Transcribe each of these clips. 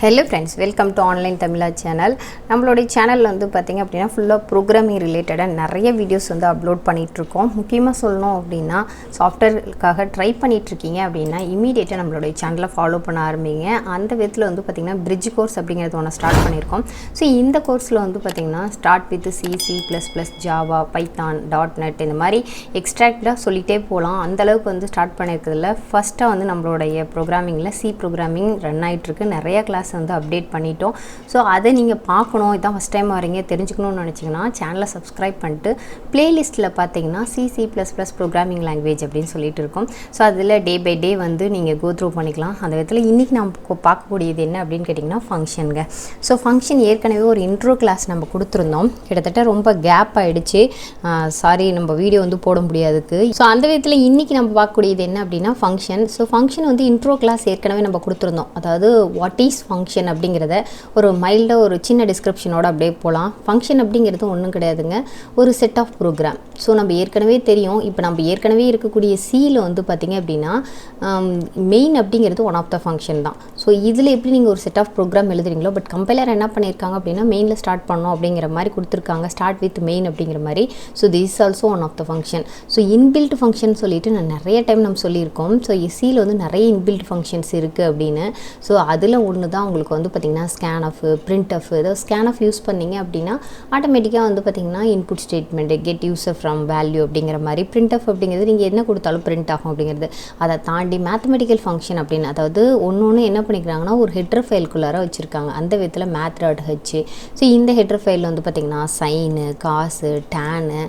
Hello friends, welcome to online Tamila channel. நம்மளுடைய சேனல்ல வந்து பாத்தீங்க அப்படினா ஃபுல்லா programming related நிறைய வீடியோஸ் வந்து அப்லோட் பண்ணிட்டு இருக்கோம். முக்கியமா சொல்லணும் அப்படினா சாஃப்ட்வேர்க்காக ட்ரை பண்ணிட்டு இருக்கீங்க அப்படினா இமிடியேட்டா நம்மளுடைய சேனலை ஃபாலோ பண்ண ஆரம்பிங்க. அந்த விதத்துல வந்து பாத்தீங்கன்னா bridge course அப்படிங்கறது ஒன்னு ஸ்டார்ட் பண்ணிருக்கோம். சோ இந்த கோர்ஸ்ல வந்து பாத்தீங்கன்னா start with C++, Java, Python, .NET இந்த மாதிரி எக்ஸ்ட்ராக்ட்டா சொல்லிட்டே போலாம். அந்த அளவுக்கு வந்து ஸ்டார்ட் பண்ணிருக்கிறதுல ஃபர்ஸ்டா வந்து நம்மளுடைய programmingல C programming ரன் ஆயிட்டு இருக்கு. நிறைய கிளாஸ் வந்து அப்டேட் பண்ணிட்டோம். சோ அதை நீங்க பார்க்கணும், இதான் ஃபர்ஸ்ட் டைம் வரீங்க தெரிஞ்சுக்கணும்னு நினைச்சீங்கன்னா சேனலை சப்ஸ்கிரைப் பண்ணிட்டு பிளேலிஸ்ட்ல பாத்தீங்கன்னா C++ programming language அப்படினு சொல்லிட்டு இருக்கோம். சோ அதுல டே பை டே வந்து நீங்க கோ த்ரூ பண்ணிக்கலாம். அந்த விதத்துல இன்னைக்கு நாம பார்க்கக்கூடியது என்ன அப்படினு கேட்டிங்கன்னா ஃபங்க்ஷன்ங்க. சோ ஃபங்க்ஷன் ஏற்கனவே ஒரு இன்ட்ரோ கிளாஸ் நம்ம கொடுத்திருந்தோம். கிட்டத்தட்ட ரொம்ப கேப் ஆயிடுச்சு. சாரி நம்ம வீடியோ வந்து போட முடியாதுக்கு. சோ அந்த விதத்துல இன்னைக்கு நம்ம பார்க்கக்கூடியது என்ன அப்படினா ஃபங்க்ஷன். சோ ஃபங்க்ஷன் வந்து இன்ட்ரோ கிளாஸ் ஏற்கனவே நம்ம கொடுத்திருந்தோம். அதாவது வாட் இஸ் ஃபங்க்ஷன் அப்படிங்கறத ஒரு மைல்டா ஒரு சின்ன டிஸ்கிரிப்ஷனோட அப்படியே போலாம். ஃபங்க்ஷன் அப்படிங்கிறது ஒண்ணும் கிடையாதுங்க, ஒரு செட் ஆஃப் ப்ரோக்ராம். சோ நம்ம ஏற்கனவே தெரியும், இப்போ நம்ம ஏற்கனவே இருக்கக்கூடிய C ல வந்து பாத்தீங்க அப்படினா மெயின் அப்படிங்கிறது ஒன் ஆஃப் த ஃபங்க்ஷன் தான். சோ இதுல எப்படி நீங்க ஒரு செட் ஆஃப் ப்ரோக்ராம் எழுதுறீங்களோ, பட் கம்பைலர் என்ன பண்ணிருக்காங்க அப்படினா மெயின்ல ஸ்டார்ட் பண்ணனும் அப்படிங்கிற மாதிரி கொடுத்திருக்காங்க. ஸ்டார்ட் வித் மெயின் அப்படிங்கிற மாதிரி. So this is also one of the function. So inbuilt function சொல்லிட்டு நான் நிறைய டைம் நம்ம சொல்லியிருக்கோம். சோ C ல வந்து நிறைய இன்பில்ட் ஃபங்க்ஷன்ஸ் இருக்கு அப்படின்னு. சோ அதுல ஒன்று தான் உங்களுக்கு வந்து பார்த்தீங்கன்னா scanf, printf. ஏதாவது scanf யூஸ் பண்ணீங்க அப்படின்னா ஆட்டோமேட்டிக்காக வந்து பார்த்தீங்கன்னா input statement get user from value அப்படிங்கிற மாதிரி. printf அப்படிங்கிறது நீங்கள் என்ன கொடுத்தாலும் பிரிண்ட் ஆகும் அப்படிங்கிறது. அதை தாண்டி மேத்தமெட்டிக்கல் ஃபங்க்ஷன் அப்படின்னு, அதாவது ஒன்று என்ன பண்ணிக்கிறாங்கன்னா ஒரு ஹெட்ரு ஃபைலுக்குள்ளார வச்சுருக்காங்க. அந்த விதத்தில் math.h. ஸோ இந்த ஹெட்ரு ஃபைலில் வந்து பார்த்தீங்கன்னா சைனு, காசு, டேனு,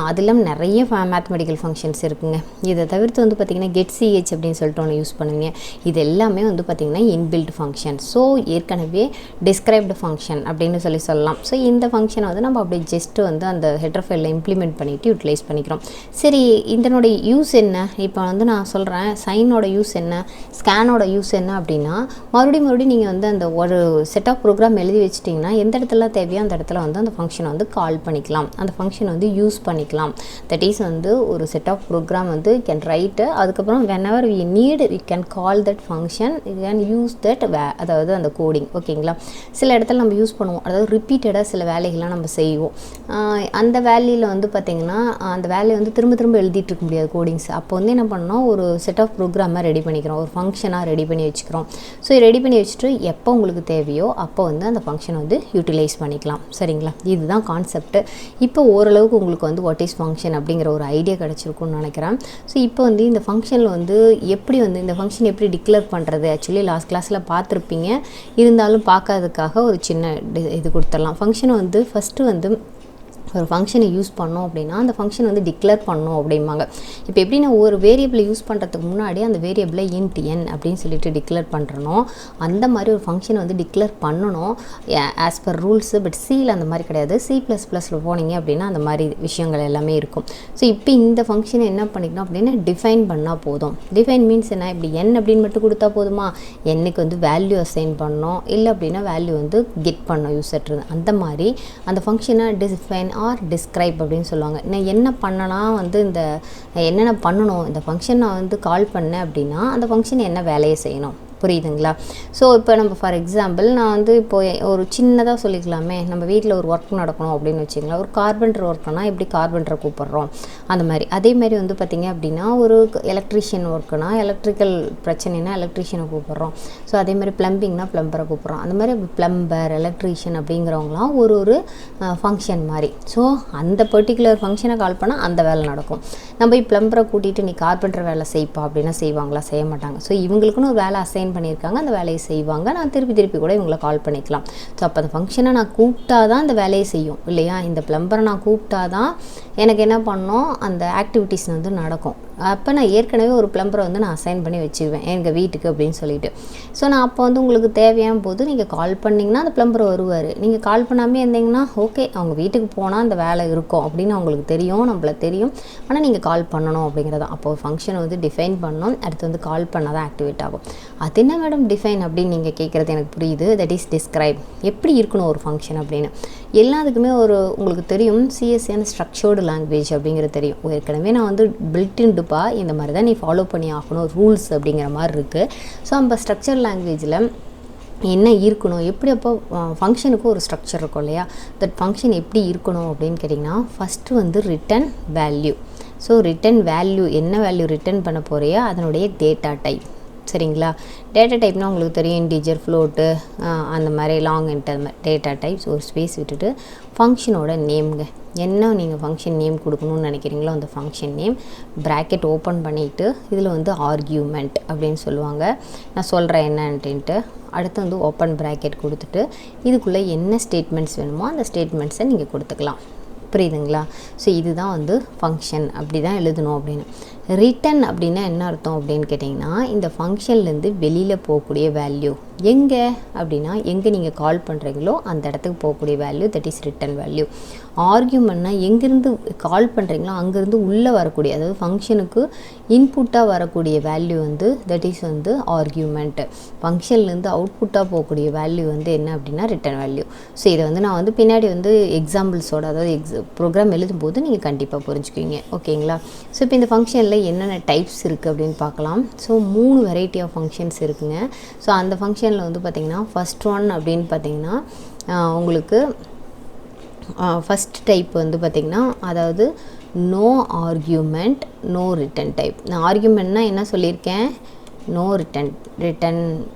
அதெல்லாம் நிறைய மேத்தமெட்டிக்கல் ஃபங்க்ஷன்ஸ் இருக்குங்க. இதை தவிர்த்து வந்து பார்த்தீங்கன்னா கெட் ch அப்படின்னு சொல்லிட்டு ஒன்று யூஸ் பண்ணுவீங்க. இது எல்லாமே வந்து பார்த்தீங்கன்னா இன்பில்ட் ஃபங்க்ஷன். ஸோ ஏற்கனவே டிஸ்கிரைப்டு ஃபங்க்ஷன் அப்படின்னு சொல்லலாம். ஸோ இந்த ஃபங்க்ஷனை வந்து நம்ம அப்படியே ஜஸ்ட் வந்து அந்த ஹெட்ரு ஃபைலில் இம்ப்ளிமெண்ட் பண்ணிவிட்டு யூட்டிலைஸ் பண்ணிக்கிறோம். சரி, இதனுடைய யூஸ் என்ன? இப்போ வந்து நான் சொல்கிறேன் சைனோட யூஸ் என்ன, ஸ்கேனோட யூஸ் என்ன அப்படின்னா, மறுபடியும் நீங்கள் வந்து அந்த ஒரு செட் ஆஃப் ப்ரோக்ராம் எழுதி வச்சிட்டிங்கன்னா எந்த இடத்துல தேவையோ அந்த இடத்துல வந்து அந்த ஃபங்க்ஷனை வந்து கால் பண்ணிக்கலாம், அந்த ஃபங்க்ஷனை வந்து யூஸ் பண்ணிக்கலாம். தட் இஸ் வந்து ஒரு செட் ஆஃப் ப்ரோக்ராம் வந்து கேன் ரைட்டு, அதுக்கப்புறம் whenever we need we can call that function, we can use that அதாவது அந்த கோடிங். ஓகேங்களா? சில இடத்துல நம்ம யூஸ் பண்ணுவோம், அதாவது ரிப்பீட்டடாக சில வேலைகள்லாம் நம்ம செய்வோம். அந்த வேலையில் வந்து பார்த்திங்கன்னா அந்த வேலையை வந்து திரும்ப எழுதிட்டு இருக்க முடியாது கோடிங்ஸ். அப்போ வந்து என்ன பண்ணோம், ஒரு செட் ஆஃப் ப்ரோக்ராமாக ரெடி பண்ணிக்கிறோம், ஒரு ஃபங்க்ஷனாக ரெடி பண்ணி வச்சுக்கிறோம். ஸோ ரெடி பண்ணி வச்சுட்டு எப்போ உங்களுக்கு தேவையோ அப்போ வந்து அந்த ஃபங்க்ஷனை வந்து யூட்டிலைஸ் பண்ணிக்கலாம். சரிங்களா? இதுதான் கான்செப்ட். இப்போ ஓரளவுக்கு உங்களுக்கு வந்து வாட் இஸ் ஃபங்க்ஷன் அப்படிங்கிற ஒரு ஐடியா கிடச்சிருக்கும்னு நினைக்கிறேன். ஸோ இப்போ வந்து இந்த ஃபங்க்ஷனில் வந்து எப்படி வந்து இந்த ஃபங்க்ஷன் எப்படி டிக்ளேர் பண்ணுறது, ஆக்சுவலி லாஸ்ட் கிளாஸில் பார்த்துருப்பீங்க, இருந்தாலும் பார்க்காததுக்காக ஒரு சின்ன இது கொடுத்துடலாம். ஃபங்க்ஷனை வந்து ஃபஸ்ட்டு வந்து ஒரு ஃபங்க்ஷனை யூஸ் பண்ணோம் அப்படின்னா அந்த ஃபங்க்ஷன் வந்து டிக்ளேர் பண்ணோம் அப்படிம்பாங்க. இப்போ எப்படி நான் ஒரு வேரியபிளை யூஸ் பண்ணுறதுக்கு முன்னாடி அந்த வேரியபிளை int n அப்படின்னு சொல்லிட்டு டிக்ளேர் பண்ணுறனோ, அந்த மாதிரி ஒரு ஃபங்க்ஷனை வந்து டிக்ளேர் பண்ணணும் ஆஸ் பர் ரூல்ஸு. பட் சியில் அந்த மாதிரி கிடையாது. C++ல போனீங்க அப்படின்னா அந்த மாதிரி விஷயங்கள் எல்லாமே இருக்கும். ஸோ இப்போ இந்த ஃபங்க்ஷனை என்ன பண்ணிக்கணும் அப்படின்னா டிஃபைன் பண்ணால் போதும். டிஃபைன் மீன்ஸ் என்ன, இப்படி n அப்படின்னு மட்டும் கொடுத்தா போதுமா, என்னுக்கு வந்து வேல்யூ அசைன் பண்ணோம், இல்லை அப்படின்னா வேல்யூ வந்து கெட் பண்ணோம் யூசர். அந்த மாதிரி அந்த ஃபங்க்ஷனை டிஃபைன் ஆர் டிஸ்கிரைப் அப்படின்னு சொல்லுவாங்க. நான் என்ன பண்ணலாம் வந்து இந்த என்னென்ன பண்ணணும், இந்த ஃபங்க்ஷன் நான் வந்து கால் பண்ணேன் அப்படின்னா அந்த ஃபங்க்ஷன் என்ன வேலையை செய்யணும், புரியுதுங்களா? ஸோ இப்போ நம்ம ஃபார் எக்ஸாம்பிள் நான் வந்து இப்போ ஒரு சின்னதாக சொல்லிக்கலாமே, நம்ம வீட்டில் ஒரு ஒர்க் நடக்கணும் அப்படின்னு வச்சுக்கலாம். ஒரு கார்பெண்டர் ஒர்க்குனா எப்படி கார்பெண்டரை கூப்பிட்றோம் அந்த மாதிரி. அதேமாதிரி வந்து பார்த்திங்க அப்படின்னா ஒரு எலக்ட்ரிஷியன் ஒர்க்குனா எலக்ட்ரிக்கல் பிரச்சனைனா எலக்ட்ரிஷியனை கூப்பிட்றோம். ஸோ அதேமாதிரி ப்ளம்பிங்னா ப்ளம்பரை கூப்பிட்றோம். அந்த மாதிரி ப்ளம்பர், எலக்ட்ரிஷியன் அப்படிங்கிறவங்களாம் ஒரு ஃபங்க்ஷன் மாதிரி. ஸோ அந்த பர்டிகுலர் ஃபங்க்ஷனை கால் பண்ணால் அந்த வேலை நடக்கும். நம்ம ப்ளம்பரை கூட்டிகிட்டு நீ கார்பெண்டர் வேலை செய்ப்பா அப்படின்னா செய்வாங்களா? செய்ய மாட்டாங்க. ஸோ இவங்களுக்குன்னு ஒரு வேலை அசைன் பண்ணியிருக்காங்க, அந்த வேலையை செய்வாங்க. நான் திருப்பி கூட இவங்களை கால் பண்ணிக்கலாம். ஸோ அப்போ அந்த ஃபங்க்ஷனை நான் கூப்பிட்டா தான் அந்த வேலையை செய்யும் இல்லையா? இந்த ப்ளம்பரை நான் கூப்பிட்டா தான் எனக்கு என்ன பண்ணோம், அந்த ஆக்டிவிட்டீஸ் வந்து நடக்கும். அப்போ நான் ஏற்கனவே ஒரு ப்ளம்பரை வந்து நான் அசைன் பண்ணி வச்சுக்குவேன் எங்கள் வீட்டுக்கு அப்படின்னு சொல்லிட்டு. ஸோ நான் அப்போ வந்து உங்களுக்கு தேவையான போது நீங்கள் கால் பண்ணிங்கன்னா அந்த ப்ளம்பர் வருவார். நீங்கள் கால் பண்ணாமே இருந்தீங்கன்னா ஓகே, அவங்க வீட்டுக்கு போனால் அந்த வேலை இருக்கும் அப்படின்னு அவங்களுக்கு தெரியும், நம்மள தெரியும். ஆனால் நீங்கள் கால் பண்ணணும் அப்படிங்கிறதான். அப்போ ஃபங்க்ஷனை வந்து டிஃபைன் பண்ணணும், அடுத்து வந்து கால் பண்ணால் தான் ஆக்டிவேட் ஆகும். அது என்ன மேடம் டிஃபைன் அப்படின்னு நீங்கள் கேட்குறது எனக்கு புரியுது. That is describe. எப்படி இருக்கணும் ஒரு ஃபங்க்ஷன் அப்படின்னு எல்லாத்துக்குமே ஒரு உங்களுக்கு தெரியும். சிஎஸ்சியான ஸ்ட்ரக்சர்டு லாங்குவேஜ் அப்படிங்கிறது தெரியும். ஏற்கனவே நான் வந்து பில்ட் இந்த மாதிரி தான் நீ ஃபாலோ பண்ணி ஆகணும் ரூல்ஸ் அப்படிங்கிற மாதிரி இருக்குது. ஸோ நம்ம ஸ்ட்ரக்சர் லாங்குவேஜில் என்ன இருக்கணும், எப்படி அப்போ ஃபங்க்ஷனுக்கு ஒரு ஸ்ட்ரக்சர் இருக்கும் இல்லையா, தட் ஃபங்க்ஷன் எப்படி இருக்கணும் அப்படின்னு கேட்டிங்கன்னா ஃபஸ்ட்டு வந்து return value. So return value என்ன வேல்யூ ரிட்டன் பண்ண போறியோ அதனுடைய டேட்டா டைப். சரிங்களா, டேட்டா டைப்னால் உங்களுக்கு தெரியும் இன்டிஜர், ஃப்ளோட்டு, அந்த மாதிரி லாங் இன்ட், அந்த மாதிரி டேட்டா டைப்ஸ். ஒரு ஸ்பேஸ் விட்டுட்டு ஃபங்க்ஷனோட நேம்ங்க, என்ன நீங்கள் ஃபங்க்ஷன் நேம் கொடுக்கணும்னு நினைக்கிறீங்களோ அந்த ஃபங்க்ஷன் நேம், ப்ராக்கெட் ஓப்பன் பண்ணிவிட்டு இதில் வந்து ஆர்கியூமெண்ட் அப்படின்னு சொல்லுவாங்க, நான் சொல்கிறேன் என்னன்ட்டு. அடுத்து வந்து ஓப்பன் ப்ராக்கெட் கொடுத்துட்டு இதுக்குள்ளே என்ன ஸ்டேட்மெண்ட்ஸ் வேணுமோ அந்த ஸ்டேட்மெண்ட்ஸை நீங்கள் கொடுத்துக்கலாம். புரியுதுங்களா? ஸோ இதுதான் வந்து ஃபங்க்ஷன், அப்படி தான் எழுதணும் அப்படின்னு. ரிட்டன் அப்படின்னா என்ன அர்த்தம் அப்படின்னு கேட்டிங்கன்னா இந்த ஃபங்க்ஷன்லேருந்து வெளியில் போகக்கூடிய வேல்யூ எங்கே அப்படின்னா எங்கே நீங்கள் கால் பண்ணுறீங்களோ அந்த இடத்துக்கு போகக்கூடிய value, that is return value. ஆர்கியூமெண்ட்னா எங்கேருந்து கால் பண்ணுறீங்களோ அங்கேருந்து உள்ளே வரக்கூடிய, அதாவது ஃபங்க்ஷனுக்கு இன்புட்டாக வரக்கூடிய வேல்யூ வந்து தட் இஸ் வந்து ஆர்கியூமெண்ட்டு. ஃபங்க்ஷன்லேருந்து அவுட்புட்டாக போகக்கூடிய வேல்யூ வந்து என்ன அப்படின்னா ரிட்டன் வேல்யூ. ஸோ இதை வந்து நான் வந்து பின்னாடி வந்து எக்ஸாம்பிள்ஸோட, அதாவது ப்ரோக்ராம் எழுதும்போது நீங்கள் கண்டிப்பாக புரிஞ்சுக்குவீங்க. ஓகேங்களா? ஸோ இப்போ இந்த ஃபங்க்ஷனில் என்னென்ன டைப்ஸ் இருக்குது அப்படின்னு பார்க்கலாம். ஸோ 3 வெரைட்டி ஆஃப் ஃபங்க்ஷன்ஸ் இருக்குங்க. ஸோ அந்த ஃபங்க்ஷனில் வந்து பார்த்திங்கன்னா ஃபஸ்ட் ஒன் அப்படின்னு பார்த்திங்கன்னா உங்களுக்கு ஃபஸ்ட் டைப் வந்து பார்த்திங்கன்னா அதாவது no argument no return type. நான் ஆர்கியூமெண்ட்னா என்ன சொல்லியிருக்கேன், no return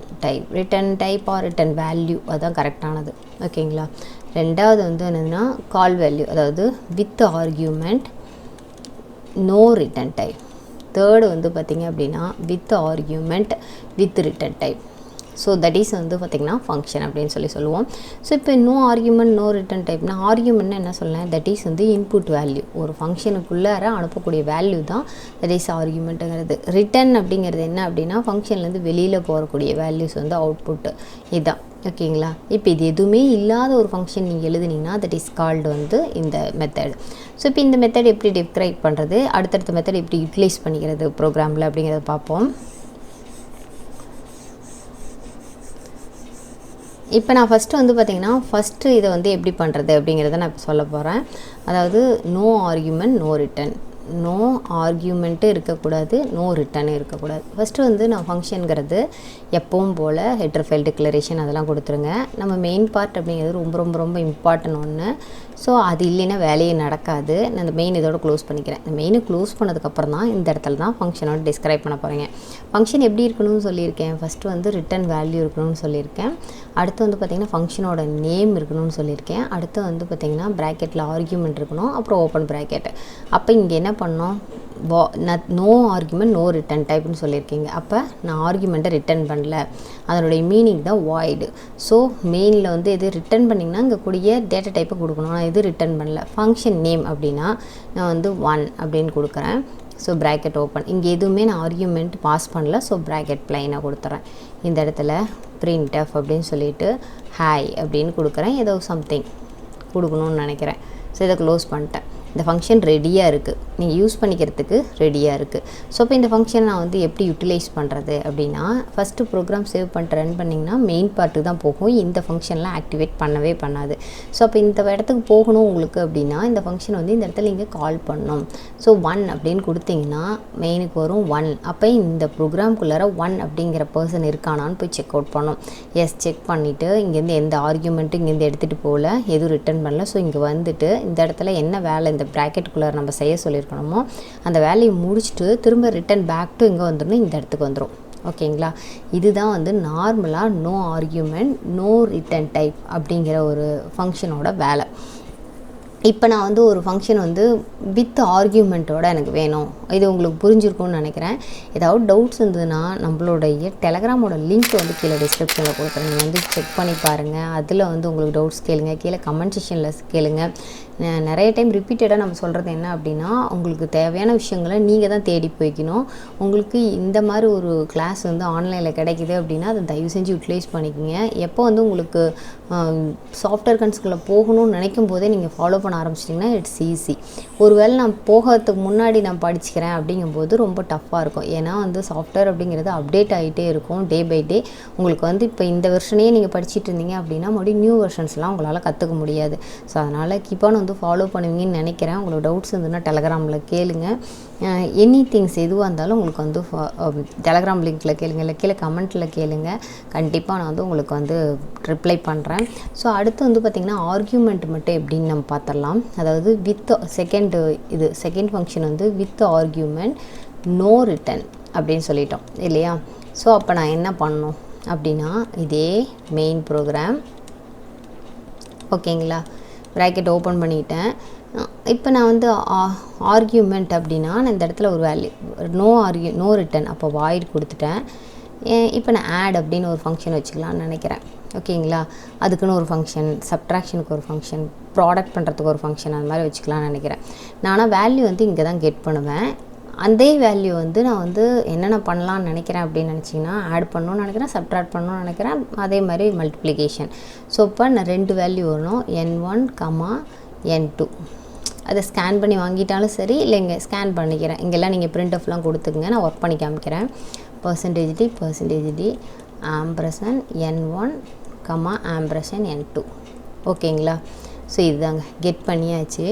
type or return value, அதுதான் கரெக்டானது. ஓகேங்களா? ரெண்டாவது வந்து என்னதுன்னா கால் வேல்யூ, அதாவது with argument no return type. Third வந்து பார்த்திங்க அப்படின்னா with argument with return type. So that is வந்து பார்த்திங்கன்னா ஃபங்க்ஷன் அப்படின்னு சொல்லுவோம். ஸோ இப்போ நோ ஆர்கியூமெண்ட் நோ ரிட்டன் டைப்னா ஆர்கியூமெண்ட்னா என்ன சொல்லலாம், தட் இஸ் வந்து இன்புட் வேல்யூ, ஒரு ஃபங்க்ஷனுக்குள்ளார அனுப்பக்கூடிய வேல்யூ தான் தட் இஸ் ஆர்கியூமெண்ட்டுங்கிறது. ரிட்டன் அப்படிங்கிறது என்ன அப்படின்னா ஃபங்க்ஷன்லேருந்து வெளியில் போகக்கூடிய வேல்யூஸ் வந்து அவுட்புட்டு, இதுதான். ஓகேங்களா? இப்போ இது எதுவுமே இல்லாத ஒரு ஃபங்க்ஷன் நீங்கள் எழுதுனீங்கன்னா தட் இஸ் கால்டு வந்து இந்த மெத்தட். ஸோ இப்போ இந்த மெத்தட் எப்படி டிஸ்கிரைப் பண்ணுறது, அடுத்தடுத்த மெத்தட் எப்படி யூட்டிலைஸ் பண்ணிக்கிறது ப்ரோக்ராமில் அப்படிங்கிறத பார்ப்போம். இப்போ நான் ஃபஸ்ட்டு வந்து பார்த்திங்கன்னா ஃபஸ்ட்டு இதை வந்து எப்படி பண்ணுறது அப்படிங்கிறத நான் இப்போ சொல்ல போகிறேன். அதாவது no argument no return, no argument இருக்கக்கூடாது, நோ ரிட்டனும் இருக்கக்கூடாது. ஃபஸ்ட்டு வந்து நான் ஃபங்க்ஷனுங்கிறது எப்பவும் போல் ஹெட்டர் ஃபைல் டிக்ளரேஷன் அதெல்லாம் கொடுத்துருங்க. நம்ம மெயின் பார்ட் அப்படிங்கிறது ரொம்ப ரொம்ப ரொம்ப இம்பார்ட்டன்ட் ஒன்று. ஸோ அது இல்லைன்னா வேலையே நடக்காது. நான் அந்த மெயின் இதோட க்ளோஸ் பண்ணிக்கிறேன். இந்த மெயினை க்ளோஸ் பண்ணதுக்கப்புறம் தான் இந்த இடத்துல தான் ஃபங்க்ஷனோட டிஸ்கிரைப் பண்ண போகிறீங்க. ஃபங்க்ஷன் எப்படி இருக்கணும்னு சொல்லியிருக்கேன், ஃபஸ்ட்டு வந்து ரிட்டன் வேல்யூ இருக்கணும்னு சொல்லியிருக்கேன். அடுத்து வந்து பார்த்திங்கன்னா ஃபங்க்ஷனோட நேம் இருக்கணும்னு சொல்லியிருக்கேன். அடுத்து வந்து பார்த்திங்கன்னா ப்ராக்கெட்டில் ஆர்கியூமெண்ட் இருக்கணும், அப்புறம் ஓப்பன் ப்ராக்கெட். அப்போ இங்கே என்ன பண்ணோம், நோ ஆர்கியூமெண்ட் நோ ரிட்டன் டைப்னு சொல்லியிருக்கீங்க. அப்போ நான் ஆர்கியூமெண்ட்டை ரிட்டன் பண்ணல, அதனுடைய மீனிங் தான் வாய்டு. ஸோ மெயினில் வந்து எது ரிட்டன் பண்ணிங்கன்னா இங்கே கூடிய டேட்டா டைப்பை கொடுக்கணும். நான் எது ரிட்டன் பண்ணல, ஃபங்க்ஷன் நேம் அப்படின்னா நான் வந்து 1 அப்படின்னு கொடுக்குறேன். ஸோ ப்ராக்கெட் ஓப்பன், இங்கே எதுவுமே நான் ஆர்கியூமெண்ட் பாஸ் பண்ணல. ஸோ ப்ராக்கெட் ப்ளைனாக கொடுத்துறேன். இந்த இடத்துல printf அப்படின்னு சொல்லிவிட்டு ஹாய் அப்படின்னு கொடுக்குறேன். ஏதோ சம்திங் கொடுக்கணும்னு நினைக்கிறேன். ஸோ இதை க்ளோஸ் பண்ணிட்டேன். இந்த ஃபங்க்ஷன் ரெடியாக இருக்குது, நீங்கள் யூஸ் பண்ணிக்கிறதுக்கு ரெடியாக இருக்குது. ஸோ இப்போ இந்த ஃபங்க்ஷன் நான் வந்து எப்படி யூட்டிலைஸ் பண்ணுறது அப்படின்னா ஃபஸ்ட்டு ப்ரோக்ராம் சேவ் பண்ணிட்டு ரன் பண்ணிங்கன்னா மெயின் பார்ட்டு தான் போகும், இந்த ஃபங்க்ஷன்லாம் ஆக்டிவேட் பண்ணவே பண்ணாது. ஸோ அப்போ இந்த இடத்துக்கு போகணும் உங்களுக்கு அப்படின்னா இந்த ஃபங்க்ஷன் வந்து இந்த இடத்துல இங்கே கால் பண்ணணும். ஸோ 1 அப்படின்னு கொடுத்தீங்கன்னா மெயினுக்கு வரும் 1. அப்போ இந்த ப்ரோக்ராம்குள்ளார 1 அப்படிங்கிற பர்சன் இருக்கானான்னு போய் செக் அவுட் பண்ணோம். எஸ் செக் பண்ணிவிட்டு இங்கேருந்து எந்த ஆர்கியூமெண்ட்டும் இங்கேருந்து எடுத்துகிட்டு போகல, எதுவும் ரிட்டன் பண்ணல. ஸோ இங்கே வந்துட்டு இந்த இடத்துல என்ன வேலை இந்த ப்ராக்கெட்டுக்குள்ளே நம்ம செய்ய சொல்லியிருக்கணுமோ அந்த வேலையை முடிச்சுட்டு திரும்ப ரிட்டன் பேக் டு இங்கே வந்துடணும், இந்த இடத்துக்கு வந்துடும். ஓகேங்களா? இதுதான் வந்து நார்மலாக no argument no return type அப்படிங்கிற ஒரு ஃபங்க்ஷனோட வேலை. இப்போ நான் வந்து ஒரு ஃபங்க்ஷன் வந்து வித் ஆர்கியூமெண்ட்டோட எனக்கு வேணும். இது உங்களுக்கு புரிஞ்சிருக்கும்னு நினைக்கிறேன். ஏதாவது டவுட்ஸ் இருந்ததுன்னா நம்மளுடைய டெலகிராமோட லிங்க் வந்து கீழே டிஸ்கிரிப்ஷனில் கொடுக்குறேன், நீங்கள் வந்து செக் பண்ணி பாருங்கள். அதில் வந்து உங்களுக்கு டவுட்ஸ் கேளுங்க, கீழே கமெண்ட் செக்ஷனில் கேளுங்க. நிறைய டைம் ரிப்பீட்டடாக நம்ம சொல்கிறது என்ன அப்படின்னா உங்களுக்கு தேவையான விஷயங்களை நீங்கள் தான் தேடி போய்க்கணும். உங்களுக்கு இந்த மாதிரி ஒரு கிளாஸ் வந்து ஆன்லைனில் கிடைக்கிது அப்படின்னா அதை தயவு செஞ்சு யூட்டிலைஸ் பண்ணிக்கோங்க. எப்போ வந்து உங்களுக்கு சாஃப்ட்வேர் கன்ஸ்குள்ளே போகணும்னு நினைக்கும் போதே நீங்கள் ஃபாலோ பண்ண ஆரம்பிச்சிட்டிங்கன்னா இட்ஸ் ஈஸி. ஒருவேளை நான் போகிறதுக்கு முன்னாடி நான் படிச்சுக்கிறேன் அப்படிங்கும்போது ரொம்ப டஃப்பாக இருக்கும். ஏன்னா வந்து சாஃப்ட்வேர் அப்படிங்கிறது அப்டேட் ஆகிட்டே இருக்கும் டே பை டே. உங்களுக்கு வந்து இப்போ இந்த வெர்ஷனையே நீங்கள் படிச்சுட்டு இருந்தீங்க அப்படின்னா மறுபடியும் நியூ வெர்ஷன்ஸ்லாம் உங்களால் கற்றுக்க முடியாது. ஸோ அதனால் கீப் ஆன் வந்து வந்து ஃபாலோ பண்ணுவீங்கன்னு நினைக்கிறேன். உங்களுக்கு டவுட்ஸ் இருந்ததுன்னா டெலகிராமில் கேளுங்க. எனி திங்ஸ் எதுவாக இருந்தாலும் உங்களுக்கு வந்து டெலகிராம் லிங்க்கில் கேளுங்க, இல்லை கீழே கமெண்ட்டில் கேளுங்க. கண்டிப்பாக நான் வந்து உங்களுக்கு வந்து ரிப்ளை பண்ணுறேன். ஸோ அடுத்து வந்து பார்த்திங்கன்னா ஆர்கியூமெண்ட் மட்டும் எப்படின்னு நம்ம பார்த்துடலாம். அதாவது வித் செகண்ட் ஃபங்க்ஷன் வந்து வித் ஆர்கியூமெண்ட் நோ ரிட்டன் அப்படின்னு சொல்லிட்டோம் இல்லையா. ஸோ அப்போ நான் என்ன பண்ணணும் அப்படின்னா இதே மெயின் ப்ரோக்ராம் ஓகேங்களா, ப்ராக்கெட் ஓப்பன் பண்ணிட்டேன். இப்போ நான் வந்து ஆர்கியூமெண்ட் அப்படின்னா நான் இந்த இடத்துல ஒரு வேல்யூ நோ ரிட்டன், அப்போ வாய்ட் கொடுத்துட்டேன். இப்போ நான் ஆட் அப்படின்னு ஒரு ஃபங்க்ஷன் வச்சுக்கலான்னு நினைக்கிறேன். ஓகேங்களா, அதுக்குன்னு ஒரு ஃபங்க்ஷன், சப்ட்ராக்ஷனுக்கு ஒரு ஃபங்க்ஷன், ப்ராடக்ட் பண்ணுறதுக்கு ஒரு ஃபங்க்ஷன், அந்த மாதிரி வச்சுக்கலான்னு நினைக்கிறேன். நானாக வேல்யூ வந்து இங்கே தான் கெட் பண்ணுவேன். அதே வேல்யூ வந்து நான் வந்து என்னென்ன பண்ணலான்னு நினைக்கிறேன் அப்படின்னு நினச்சிங்கன்னா ஆட் பண்ணணும்னு நினைக்கிறேன், சப்ட்ராக்ட் பண்ணணும்னு நினைக்கிறேன், அதே மாதிரி மல்டிப்ளிகேஷன். ஸோ இப்போ நான் 2 வேல்யூ வரணும், n1, n2. அதை ஸ்கேன் பண்ணி வாங்கிட்டாலும் சரி, இல்லை இங்கே ஸ்கேன் பண்ணிக்கிறேன். இங்கெல்லாம் நீங்கள் பிரிண்ட்எஃப்லாம் கொடுத்துக்குங்க, நான் ஒர்க் பண்ணி காமிக்கிறேன். %d ampersand n1, ampersand n2. ஓகேங்களா, ஸோ இதுதாங்க கெட் பண்ணியாச்சு.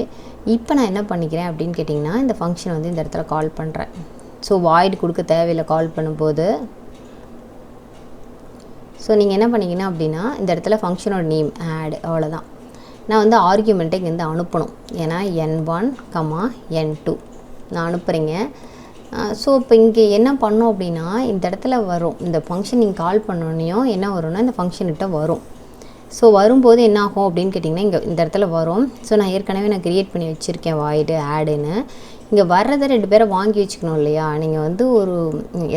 இப்போ நான் என்ன பண்ணிக்கிறேன் அப்படின்னு கேட்டிங்கன்னா இந்த ஃபங்க்ஷன் வந்து இந்த இடத்துல கால் பண்ணுறேன். ஸோ வாய்ட் கொடுக்க தேவையில்லை கால் பண்ணும்போது. ஸோ நீங்கள் என்ன பண்ணிங்கன்னா அப்படின்னா இந்த இடத்துல ஃபங்க்ஷனோட நேம் ஆட், அவ்வளோதான். நான் வந்து ஆர்கியூமெண்ட்டை இங்கேருந்து அனுப்பணும், ஏன்னா n1, n2 நான் அனுப்புகிறேங்க. ஸோ இப்போ இங்கே என்ன பண்ணோம் அப்படின்னா இந்த இடத்துல வரும், இந்த ஃபங்க்ஷன் நீங்கள் கால் பண்ணோன்னையும் என்ன வரும்னா இந்த ஃபங்க்ஷன்கிட்ட வரும். ஸோ வரும்போது என்ன ஆகும் அப்படின்னு கேட்டிங்கன்னா இங்கே இந்த இடத்துல வரும். ஸோ நான் ஏற்கனவே நான் க்ரியேட் பண்ணி வச்சுருக்கேன் வாய்டு ஆடுன்னு. இங்கே வர்றதை 2 பேரை வாங்கி வச்சுக்கணும் இல்லையா. நீங்கள் வந்து ஒரு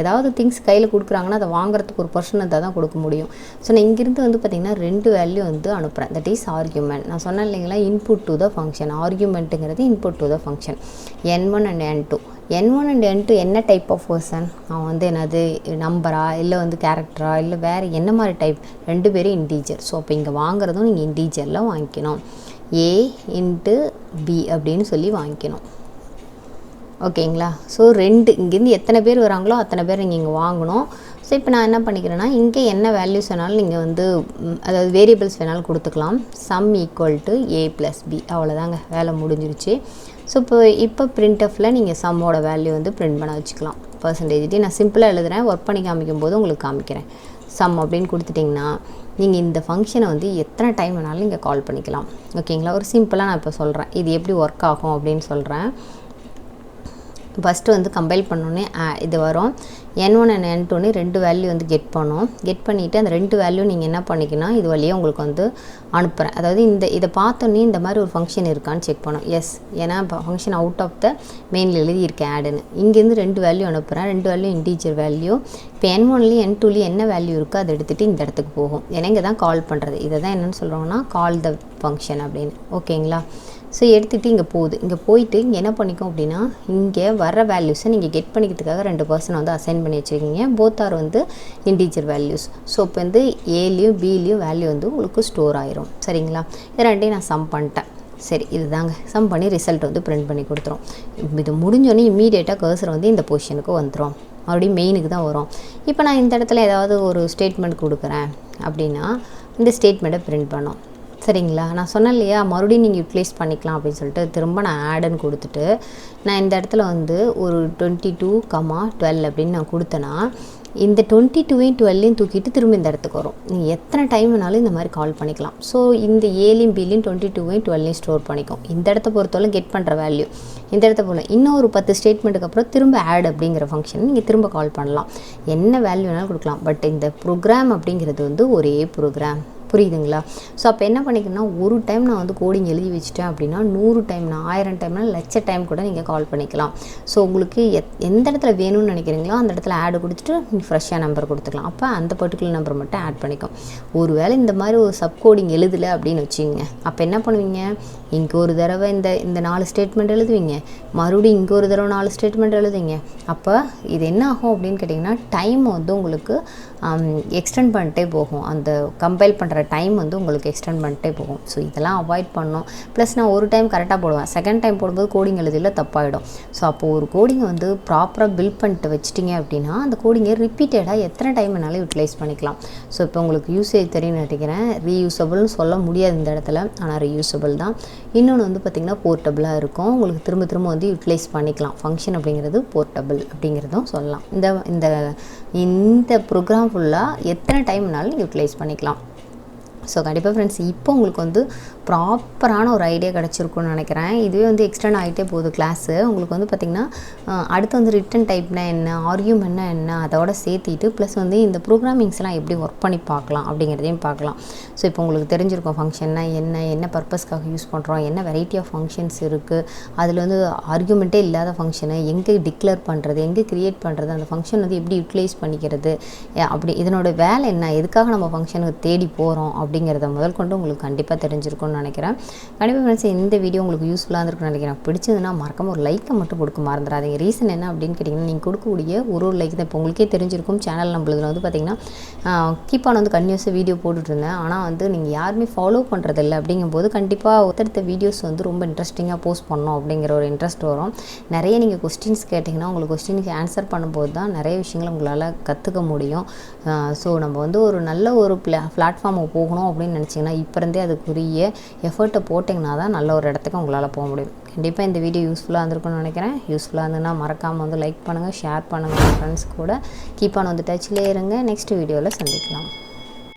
ஏதாவது திங்ஸ் கையில் கொடுக்குறாங்கன்னா அதை வாங்குறதுக்கு ஒரு பர்சன் இருந்தால் தான் கொடுக்க முடியும். ஸோ நான் இங்கேருந்து வந்து பார்த்திங்கன்னா 2 வேல்யூ வந்து அனுப்புகிறேன். That is argument. நான் சொன்னேன் இல்லைங்களா, இன்புட் டு த ஃபங்க்ஷன். ஆர்கியூமெண்ட்டுங்கிறது input to the function. n1 and n2. n1 and n2 என்ன டைப் ஆஃப் பர்சன், அவன் வந்து என்னது நம்பரா இல்லை வந்து கேரக்டரா இல்லை வேறு என்ன மாதிரி டைப், 2 பேரும் இன்டீஜர். ஸோ அப்போ இங்கே வாங்குறதும் நீங்கள் இன்டீஜரில் வாங்கிக்கணும், a × b அப்படின்னு சொல்லி வாங்கிக்கணும். ஓகேங்களா, ஸோ 2 இங்கேருந்து எத்தனை பேர் வராங்களோ அத்தனை பேர் நீங்கள் இங்கே வாங்கணும். ஸோ இப்போ நான் என்ன பண்ணிக்கிறேன்னா இங்கே என்ன வேல்யூஸ் வேணாலும் நீங்கள் வந்து அதாவது வேரியபிள்ஸ் வேணாலும் கொடுத்துக்கலாம். sum = a + b, அவ்வளோதாங்க, வேலை முடிஞ்சிருச்சு. ஸோ இப்போ பிரிண்ட்எஃப்பில் நீங்கள் சம்மோட வேல்யூ வந்து பிரிண்ட் பண்ண வச்சுக்கலாம். %d நான் சிம்பிளாக எழுதுகிறேன், ஒர்க் பண்ணி காமிக்கும் போது உங்களுக்கு காமிக்கிறேன். சம் அப்படின்னு கொடுத்துட்டிங்கன்னா நீங்கள் இந்த ஃபங்க்ஷனை வந்து எத்தனை டைம் வேணாலும் நீங்கள் கால் பண்ணிக்கலாம். ஓகேங்களா, ஒரு சிம்பிளாக நான் இப்போ சொல்கிறேன் இது எப்படி ஒர்க் ஆகும் அப்படின்னு சொல்கிறேன். ஃபஸ்ட்டு வந்து கம்பைல் பண்ணோன்னே இது வரும், n1 and n2 2 வேல்யூ வந்து கெட் பண்ணோம். கெட் பண்ணிவிட்டு அந்த 2 வேல்யூ நீங்கள் என்ன பண்ணிக்கணும், இது வழியாக உங்களுக்கு வந்து அனுப்புகிறேன். அதாவது இதை பார்த்தோன்னே இந்த மாதிரி ஒரு ஃபங்க்ஷன் இருக்கான்னு செக் பண்ணோம். எஸ், ஏன்னா இப்போ ஃபங்க்ஷன் அவுட் ஆஃப் த மெயினில் எழுதியிருக்கேன் ஆடுன்னு. இங்கேருந்து 2 வேல்யூ அனுப்புகிறேன், 2 வேல்யூ இன்டீஜர் வேல்யூ. இப்போ n1லேயும் n2லேயும் என்ன வேல்யூ இருக்கோ அதை எடுத்துகிட்டு இந்த இடத்துக்கு போகும். ஏன்னா இங்கே தான் கால் பண்ணுறது, இதை தான் என்னென்னு சொல்கிறோன்னா கால் த ஃபங்க்ஷன் அப்படின்னு. ஓகேங்களா, ஸோ எடுத்துகிட்டு இங்கே போகுது. இங்கே போயிட்டு இங்கே என்ன பண்ணிக்கும் அப்படின்னா இங்கே வர வேல்யூஸை நீங்கள் கெட் பண்ணிக்கிறதுக்காக 2 பர்சன் வந்து அசைன் பண்ணி வச்சுருக்கீங்க. போத் ஆர் வந்து இன்டீஜர் வேல்யூஸ். ஸோ இப்போ வந்து ஏலையும் பிலையும் வேல்யூ வந்து உங்களுக்கு ஸ்டோர் ஆயிரும். சரிங்களா, இது 2ஐயும் நான் சம் பண்ணிட்டேன். சரி, இதுதாங்க சம் பண்ணி ரிசல்ட் வந்து பிரிண்ட் பண்ணி கொடுத்துரும். இது முடிஞ்சோடனே இம்மீடியட்டாக கர்சர் வந்து இந்த பொசிஷனுக்கு வந்துடும், மறுபடியும் மெயினுக்கு தான் வரும். இப்போ நான் இந்த இடத்துல ஏதாவது ஒரு ஸ்டேட்மெண்ட் கொடுக்குறேன் அப்படின்னா இந்த ஸ்டேட்மெண்ட்டை பிரிண்ட் பண்ணோம். சரிங்களா, நான் சொன்னேன் இல்லையா மறுபடியும் நீங்கள் யூட்டிலைஸ் பண்ணிக்கலாம் அப்படின்னு சொல்லிட்டு திரும்ப நான் ஆடுன்னு கொடுத்துட்டு நான் இந்த இடத்துல வந்து ஒரு 22, 12 அப்படின்னு நான் கொடுத்தேன்னா இந்த 22ஐயும் 12ஐயும் தூக்கிட்டு திரும்ப இந்த இடத்துக்கு வரும். நீங்கள் எத்தனை டைம் வேணாலும் இந்த மாதிரி கால் பண்ணிக்கலாம். ஸோ இந்த ஏலையும் பிலையும் 22ஐயும் 12ஐயும் ஸ்டோர் பண்ணிக்கும். இந்த இடத்த பொறுத்தவரை கெட் பண்ணுற வேல்யூ இந்த இடத்த போல் இன்னும் ஒரு 10 ஸ்டேட்மெண்ட்டுக்கு அப்புறம் திரும்ப ஆட் அப்படிங்கிற ஃபங்க்ஷன் நீங்கள் திரும்ப கால் பண்ணலாம். என்ன வேல்யூ வேணாலும் கொடுக்கலாம். பட் இந்த ப்ரோக்ராம் அப்படிங்கிறது வந்து ஒரே ப்ரோக்ராம். புரியுதுங்களா? ஸோ அப்போ என்ன பண்ணிக்கணும்னா ஒரு டைம் நான் வந்து கோடிங் எழுதி வச்சுட்டேன் அப்படின்னா 100 டைம்னா 1000 டைம்னா 1,00,000 டைம் கூட நீங்கள் கால் பண்ணிக்கலாம். ஸோ உங்களுக்கு எந்த இடத்துல வேணும்னு நினைக்கிறீங்களோ அந்த இடத்துல ஆடு கொடுத்துட்டு நீங்கள் ஃப்ரெஷ்ஷாக நம்பர் கொடுத்துக்கலாம். அப்போ அந்த பர்டிகுலர் நம்பர் மட்டும் ஆட் பண்ணிக்கும். ஒருவேளை இந்த மாதிரி ஒரு சப் கோடிங் எழுதலை அப்படின்னு வச்சுங்க, அப்போ என்ன பண்ணுவீங்க, இங்கே ஒரு தடவை இந்த 4 ஸ்டேட்மெண்ட் எழுதுவீங்க, மறுபடியும் இங்கே ஒரு தடவை 4 ஸ்டேட்மெண்ட் எழுதுவீங்க. அப்போ இது என்ன ஆகும் அப்படின்னு கேட்டிங்கன்னா டைம் வந்து உங்களுக்கு எக்ஸ்டெண்ட் பண்ணிட்டே போகும். அந்த கம்பைல் பண்ணுற டைம் வந்து உங்களுக்கு எக்ஸ்டெண்ட் பண்ணிட்டே போகும். ஸோ இதெல்லாம் அவாய்ட் பண்ணணும். ப்ளஸ் நான் ஒரு டைம் கரெக்டாக போடுவேன், செகண்ட் டைம் போடும்போது கோடிங் எழுதியில் தப்பாயிடும். ஸோ அப்போது ஒரு கோடிங்கை வந்து ப்ராப்பராக பில்ட் பண்ணிட்டு வச்சிட்டிங்க அப்படின்னா அந்த கோடிங்கை ரிப்பீட்டடாக எத்தனை டைம் வேணாலும் யூட்டிலைஸ் பண்ணிக்கலாம். ஸோ இப்போ உங்களுக்கு யூசேஜ் தெரியும்னு நினைக்கிறேன். ரீயூசபிள்னு சொல்ல முடியாது இந்த இடத்துல, ஆனால் ரீயூசபிள் தான். இன்னொன்று வந்து பார்த்திங்கன்னா போர்ட்டபிளாக இருக்கும். உங்களுக்கு திரும்ப திரும்ப வந்து யூட்டிலைஸ் பண்ணிக்கலாம். ஃபங்க்ஷன் அப்படிங்கிறது போர்ட்டபிள் அப்படிங்கிறதும் சொல்லலாம். இந்த ப்ரோக்ராம் ஃபுல்லாக எத்தனை டைம்னாலும் யூட்டிலைஸ் பண்ணிக்கலாம். ஸோ கண்டிப்பாக ஃப்ரெண்ட்ஸ் இப்போ உங்களுக்கு வந்து ப்ராப்பரான ஒரு ஐடியா கிடச்சிருக்குன்னு நினைக்கிறேன். இதுவே வந்து எக்ஸ்டெண்ட் ஆகிட்டே போகுது கிளாஸு. உங்களுக்கு வந்து பார்த்திங்கன்னா அடுத்து வந்து ரிட்டன் டைப்னா என்ன, ஆர்கியூமெண்ட்னா என்ன, அதோட சேர்த்திட்டு ப்ளஸ் வந்து இந்த ப்ரோக்ராமிங்ஸ்லாம் எப்படி ஒர்க் பண்ணி பார்க்கலாம் அப்படிங்கிறதையும் பார்க்கலாம். ஸோ இப்போ உங்களுக்கு தெரிஞ்சிருக்கும் ஃபங்க்ஷன்னா என்ன பர்பஸ்க்காக யூஸ் பண்ணுறோம், என்ன வெரைட்டி ஆஃப் ஃபங்க்ஷன்ஸ் இருக்குது, அதில் வந்து ஆர்கியூமெண்ட்டே இல்லாத ஃபங்க்ஷனை எங்கே டிக்ளேர் பண்ணுறது, எங்கே க்ரியேட் பண்ணுறது, அந்த ஃபங்க்ஷன் வந்து எப்படி யூட்டிலைஸ் பண்ணிக்கிறது, அப்படி இதனோட வேலை என்ன, எதுக்காக நம்ம ஃபங்க்ஷனுக்கு தேடி போகிறோம் அப்படிங்கிறத முதல் கொண்டு உங்களுக்கு கண்டிப்பாக தெரிஞ்சிருக்கும்னு நினைக்கிறேன். கண்டிப்பாக ஃப்ரெண்ட்ஸ் இந்த வீடியோ உங்களுக்கு யூஸ்ஃபுல்லாக இருந்திருக்குன்னு நினைக்கிறேன். பிடிச்சதுன்னா மறக்காம ஒரு லைக்கை மட்டும் கொடுக்க மறந்துடாதீங்க. ரீசன் என்ன அப்படின்னு கேட்டிங்கன்னா, நீங்கள் கொடுக்கக்கூடிய ஒரு லைக் தான். இப்போ உங்களுக்கே தெரிஞ்சிருக்கும் சேனல் நம்மளுக்கு வந்து பார்த்திங்கன்னா கீப் ஆன் வந்து கன்டினியூஸாக வீடியோ போட்டுட்ருந்தேன். ஆனால் வந்து நீங்கள் யாருமே ஃபாலோ பண்ணுறதில்ல. அப்படிங்கும்போது கண்டிப்பாக ஒருத்தடுத்த வீடியோஸ் வந்து ரொம்ப இன்ட்ரெஸ்டிங்காக போஸ்ட் பண்ணணும் அப்படிங்கிற ஒரு இன்ட்ரெஸ்ட் வரும். நிறைய நீங்கள் கொஸ்டின்ஸ் கேட்டிங்கன்னா உங்களுக்கு கொஸ்டினுக்கு ஆன்சர் பண்ணும்போது தான் நிறைய விஷயங்களை உங்களால் கற்றுக்க முடியும். ஸோ நம்ம வந்து ஒரு நல்ல ஒரு பிளாட்ஃபார்முக்கு போகணும் அப்படின்னு நினச்சிங்கன்னா இப்போ இருந்தே அதுக்குரிய எஃபர்ட்டை போட்டிங்கன்னா தான் நல்ல ஒரு இடத்துக்கு உங்களால் போக முடியும். கண்டிப்பாக இந்த வீடியோ யூஸ்ஃபுல்லாக இருந்திருக்குன்னு நினைக்கிறேன். யூஸ்ஃபுல்லாக இருந்ததுன்னா மறக்காமல் வந்து லைக் பண்ணுங்கள், ஷேர் பண்ணுங்கள், ஃப்ரெண்ட்ஸ் கூட கீப் ஆன் வந்து டச்சிலே இருங்க. நெக்ஸ்ட் வீடியோவில் சந்திக்கலாம்.